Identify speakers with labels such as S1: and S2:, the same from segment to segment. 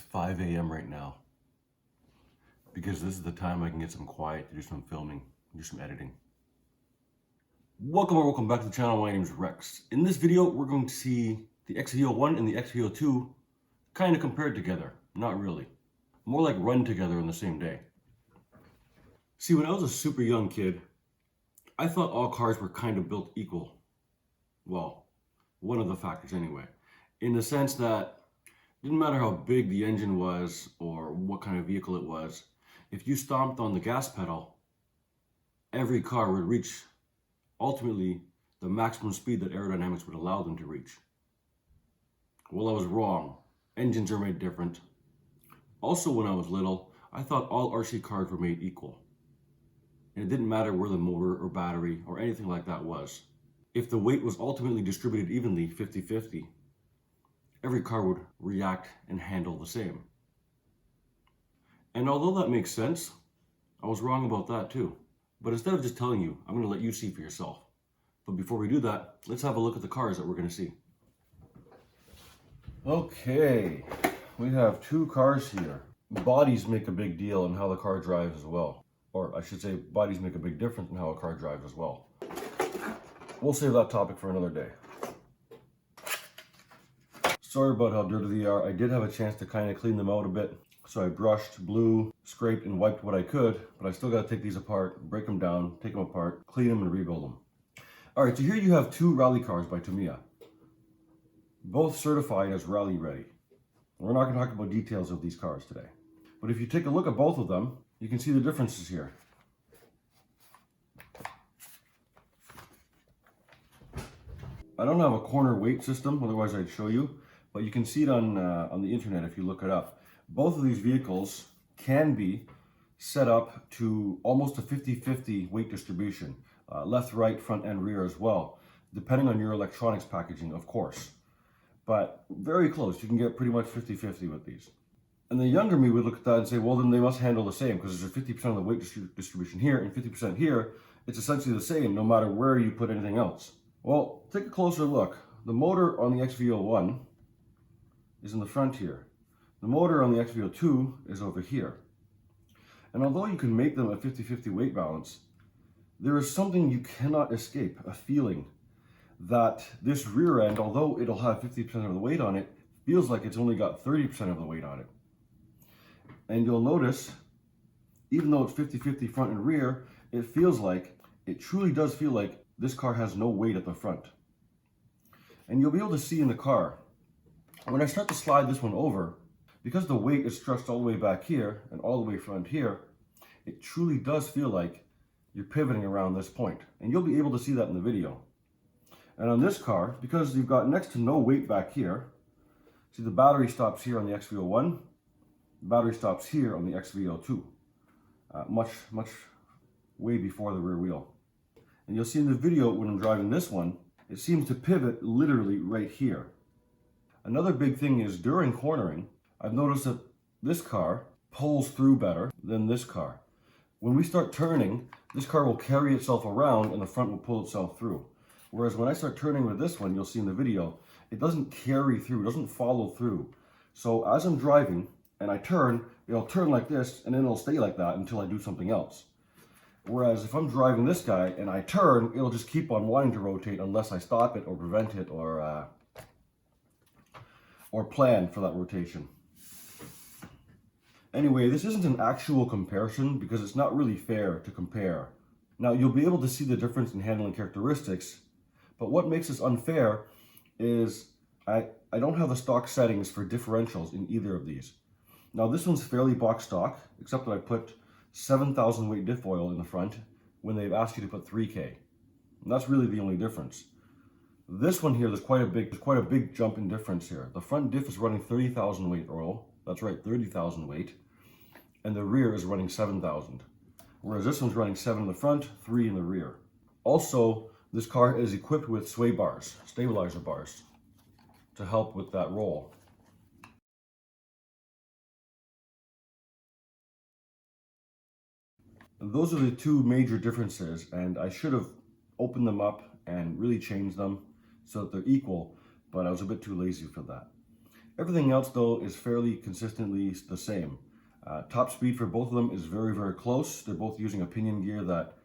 S1: 5 a.m. right now because this is the time I can get some quiet to do some filming, do some editing. Welcome back to the channel. My name is Rex. In this video, we're going to see the XV-01 and the XV-02 kind of compared together. Not really. More like run together on the same day. See, when I was a super young kid, I thought all cars were kind of built equal. Well, one of the factors anyway. In the sense that it didn't matter how big the engine was or what kind of vehicle it was, if you stomped on the gas pedal, every car would reach ultimately the maximum speed that aerodynamics would allow them to reach. Well, I was wrong. Engines are made different. Also, when I was little, I thought all RC cars were made equal. And it didn't matter where the motor or battery or anything like that was. If the weight was ultimately distributed evenly, 50-50, every car would react and handle the same. And although that makes sense, I was wrong about that too. But instead of just telling you, I'm going to let you see for yourself. But before we do that, let's have a look at the cars that we're going to see. Okay, we have two cars here. Bodies make a big deal in how the car drives as well. Or I should say, bodies make a big difference in how a car drives as well. We'll save that topic for another day. Sorry about how dirty they are. I did have a chance to kind of clean them out a bit. So I brushed, blew, scraped, and wiped what I could, but I still got to take these apart, break them down, take them apart, clean them, and rebuild them. All right, so here you have two rally cars by Tamiya, both certified as rally ready. We're not going to talk about details of these cars today, but if you take a look at both of them, you can see the differences here. I don't have a corner weight system, otherwise I'd show you, but you can see it on the internet if you look it up. Both of these vehicles can be set up to almost a 50-50 weight distribution, left, right, front, and rear as well, depending on your electronics packaging, of course. But very close. You can get pretty much 50-50 with these. And the younger me would look at that and say, well, then they must handle the same because there's a 50% of the weight distribution here and 50% here. It's essentially the same no matter where you put anything else. Well, take a closer look. The motor on the XV-01 is in the front here. The motor on the XV-02 is over here. And although you can make them a 50-50 weight balance, there is something you cannot escape, a feeling that this rear end, although it'll have 50% of the weight on it, feels like it's only got 30% of the weight on it. And you'll notice, even though it's 50-50 front and rear, it truly does feel like this car has no weight at the front. And you'll be able to see in the car, when I start to slide this one over, because the weight is stretched all the way back here and all the way front here, it truly does feel like you're pivoting around this point. And you'll be able to see that in the video. And on this car, because you've got next to no weight back here, see the battery stops here on the XV-01, the battery stops here on the XV-02, much way before the rear wheel. And you'll see in the video when I'm driving this one, it seems to pivot literally right here. Another big thing is during cornering, I've noticed that this car pulls through better than this car. When we start turning, this car will carry itself around and the front will pull itself through. Whereas when I start turning with this one, you'll see in the video, it doesn't carry through, it doesn't follow through. So as I'm driving and I turn, it'll turn like this and then it'll stay like that until I do something else. Whereas if I'm driving this guy and I turn, it'll just keep on wanting to rotate unless I stop it or prevent it or plan for that rotation. Anyway, this isn't an actual comparison because it's not really fair to compare. Now, you'll be able to see the difference in handling characteristics, but what makes this unfair is I don't have the stock settings for differentials in either of these. Now, this one's fairly box stock, except that I put 7,000 weight diff oil in the front when they've asked you to put 3K. And that's really the only difference. This one here, there's quite a big jump in difference here. The front diff is running 30,000 weight oil. That's right, 30,000 weight. And the rear is running 7,000. Whereas this one's running 7 in the front, 3 in the rear. Also, this car is equipped with sway bars, stabilizer bars, to help with that roll. Those are the two major differences, and I should have opened them up and really changed them so that they're equal, but I was a bit too lazy for that. Everything else though is fairly consistently the same. Top speed for both of them is very, very close. They're both using a pinion gear that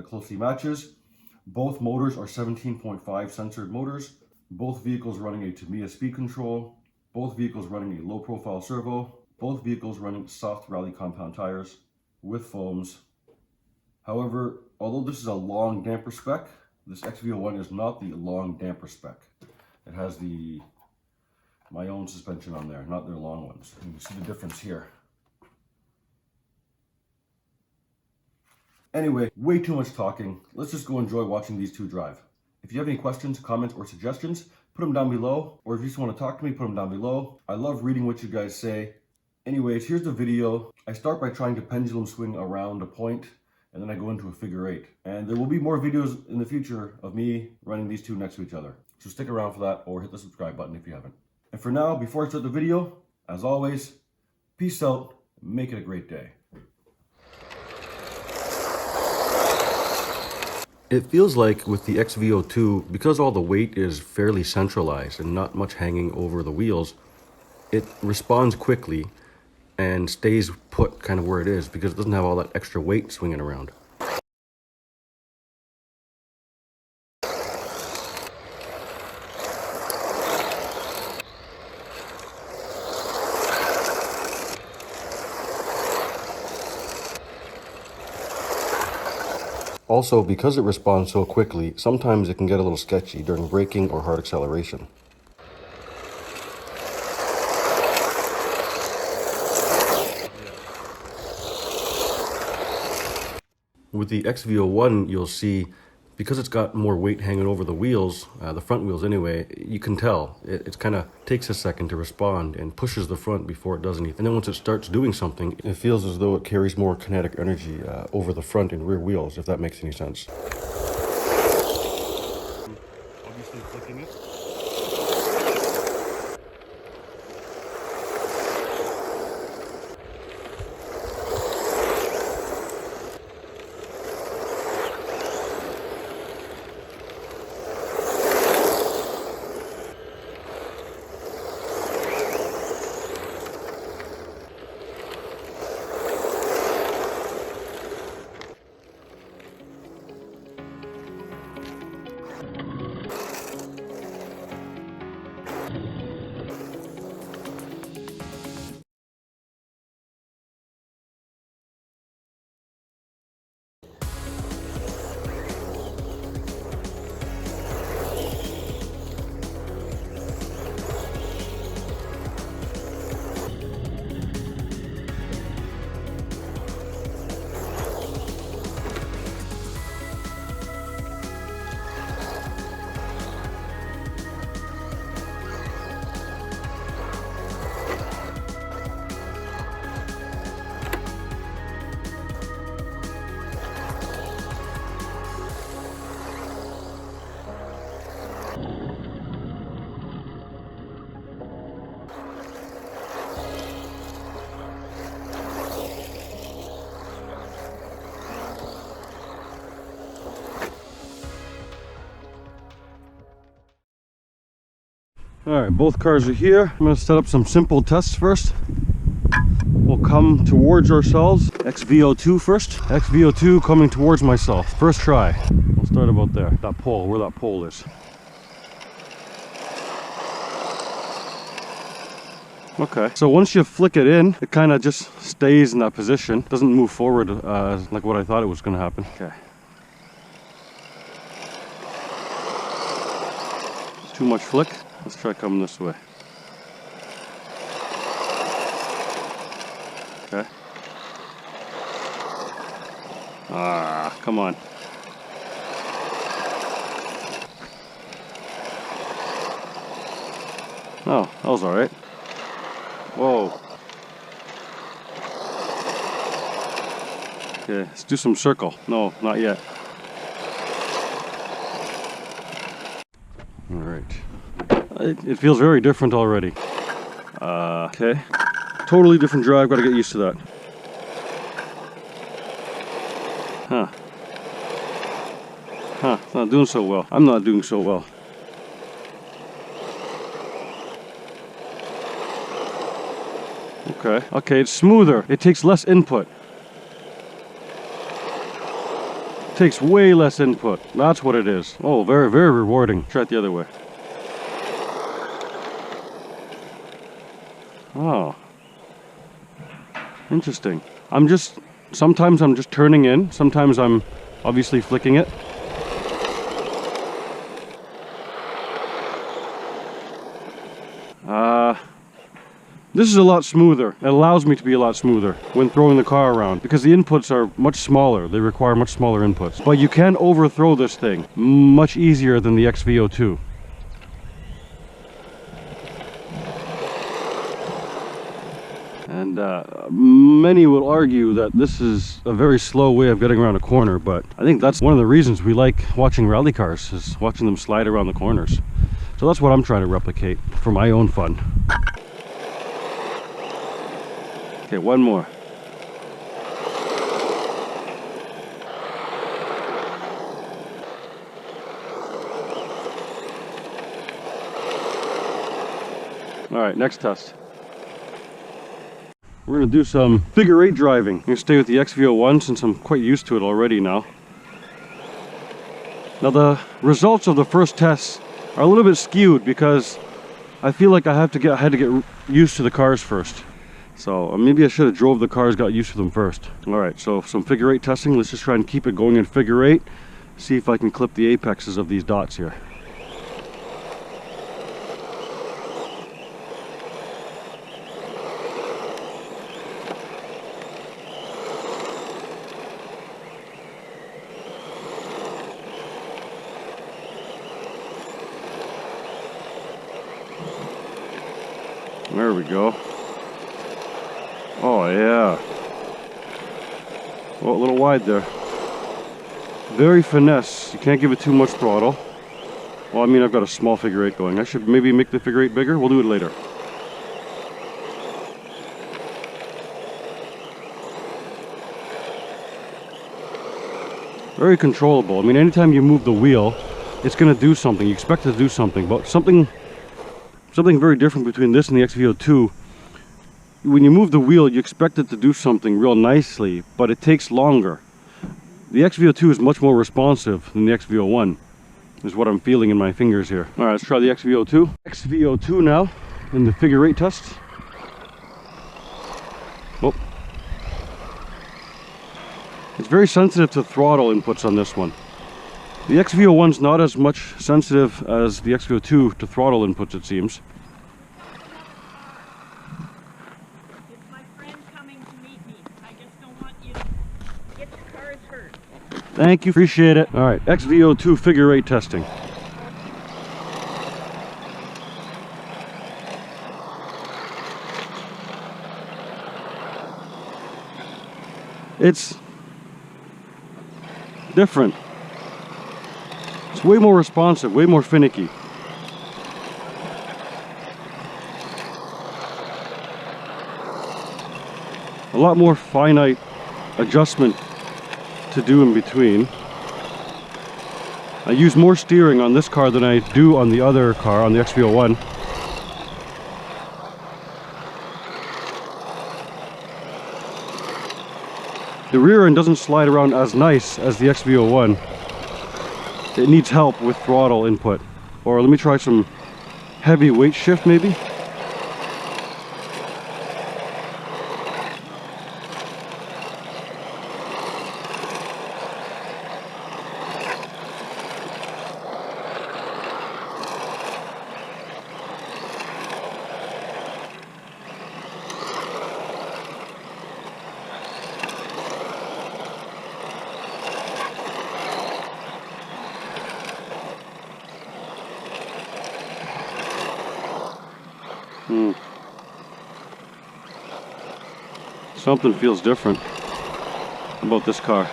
S1: closely matches. Both motors are 17.5 censored motors. Both vehicles running a Tamiya speed control. Both vehicles running a low profile servo. Both vehicles running soft rally compound tires with foams. However, although this is a long damper spec, this XV-01 is not the long damper spec. It has my own suspension on there, not their long ones. You can see the difference here. Anyway, way too much talking. Let's just go enjoy watching these two drive. If you have any questions, comments, or suggestions, put them down below. Or if you just want to talk to me, put them down below. I love reading what you guys say. Anyways, here's the video. I start by trying to pendulum swing around a point, and then I go into a figure eight. And there will be more videos in the future of me running these two next to each other. So stick around for that, or hit the subscribe button if you haven't. And for now, before I start the video, as always, peace out, make it a great day. It feels like with the XV-02, because all the weight is fairly centralized and not much hanging over the wheels, it responds quickly and stays put kind of where it is because it doesn't have all that extra weight swinging around. Also, because it responds so quickly, sometimes it can get a little sketchy during braking or hard acceleration. With the XV-01, you'll see, because it's got more weight hanging over the wheels, the front wheels anyway, you can tell. It kind of takes a second to respond and pushes the front before it does anything. And then once it starts doing something, it feels as though it carries more kinetic energy over the front and rear wheels, if that makes any sense. Obviously flicking it. Alright, both cars are here. I'm going to set up some simple tests first. We'll come towards ourselves. XV-02 first. XV-02 coming towards myself. First try. We'll start about there. That pole, where that pole is. Okay, so once you flick it in, it kind of just stays in that position. Doesn't move forward like what I thought it was going to happen. Okay. Too much flick. Let's try coming this way. Okay. Ah, come on. Oh, that was all right. Whoa. Okay, let's do some circle. No, not yet. All right. It feels very different already. Okay. Totally different drive, gotta get used to that. Huh. Huh, it's not doing so well. I'm not doing so well. Okay. Okay, it's smoother. It takes less input. It takes way less input. That's what it is. Oh, very, very rewarding. Try it the other way. Oh. Interesting. Sometimes I'm just turning in. Sometimes I'm obviously flicking it. This is a lot smoother. It allows me to be a lot smoother when throwing the car around because the inputs are much smaller. They require much smaller inputs. But you can overthrow this thing much easier than the XV-02. And many will argue that this is a very slow way of getting around a corner, but I think that's one of the reasons we like watching rally cars, is watching them slide around the corners. So that's what I'm trying to replicate for my own fun. Okay, one more. All right, next test. We're gonna do some figure eight driving. I'm gonna stay with the XV-01 since I'm quite used to it already now. Now the results of the first tests are a little bit skewed because I feel like I had to get used to the cars first. So maybe I should have drove the cars, got used to them first. All right, so some figure eight testing. Let's just try and keep it going in figure eight. See if I can clip the apexes of these dots here. There we go. Oh yeah. Well, a little wide there. Very finesse. You can't give it too much throttle. Well, I mean, I've got a small figure eight going. I should maybe make the figure eight bigger. We'll do it later. Very controllable. I mean, anytime you move the wheel, it's going to do something. You expect it to do something, but something very different between this and the XV-02. When you move the wheel, you expect it to do something real nicely, but it takes longer. The XV-02 is much more responsive than the XV-01, is what I'm feeling in my fingers here. All right, let's try the XV-02. XV-02 now in the figure eight test. Oh. It's very sensitive to throttle inputs on this one. The XV-01's not as much sensitive as the XV-02 to throttle inputs, it seems. Thank you, appreciate it. All right, XV-02 figure eight testing. It's different. It's way more responsive, way more finicky. A lot more finite adjustment to do in between. I use more steering on this car than I do on the other car, on the XV-01. The rear end doesn't slide around as nice as the XV-01. It needs help with throttle input. Or let me try some heavy weight shift maybe. Something feels different about this car.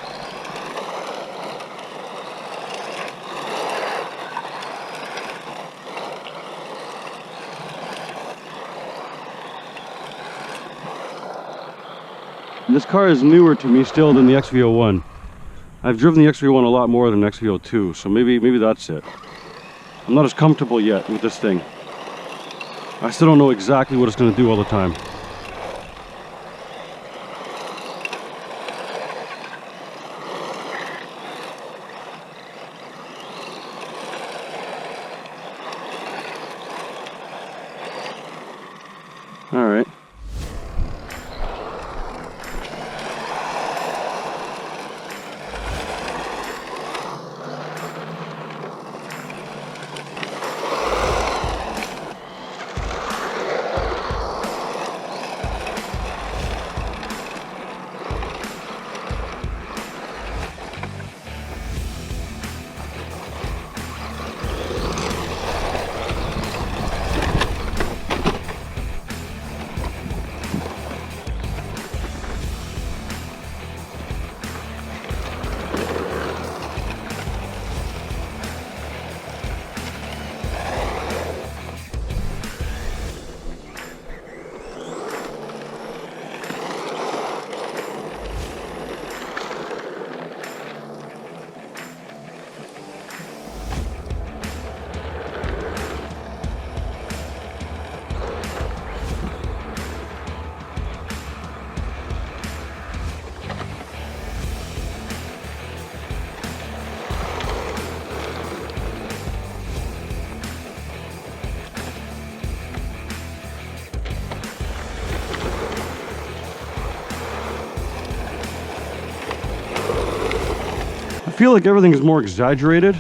S1: This car is newer to me still than the XV-01. I've driven the XV-01 a lot more than the XV-02, so maybe that's it. I'm not as comfortable yet with this thing. I still don't know exactly what it's going to do all the time. All right. I feel like everything is more exaggerated.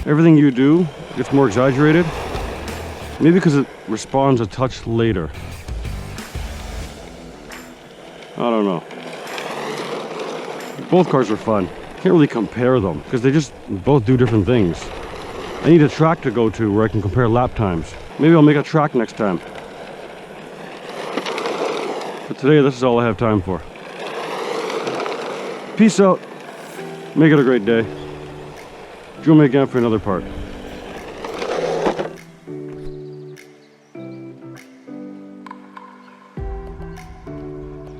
S1: Everything you do gets more exaggerated. Maybe because it responds a touch later. I don't know. Both cars are fun. Can't really compare them because they just both do different things. I need a track to go to where I can compare lap times. Maybe I'll make a track next time. But today, this is all I have time for. Peace out. Make it a great day. Join me again for another part.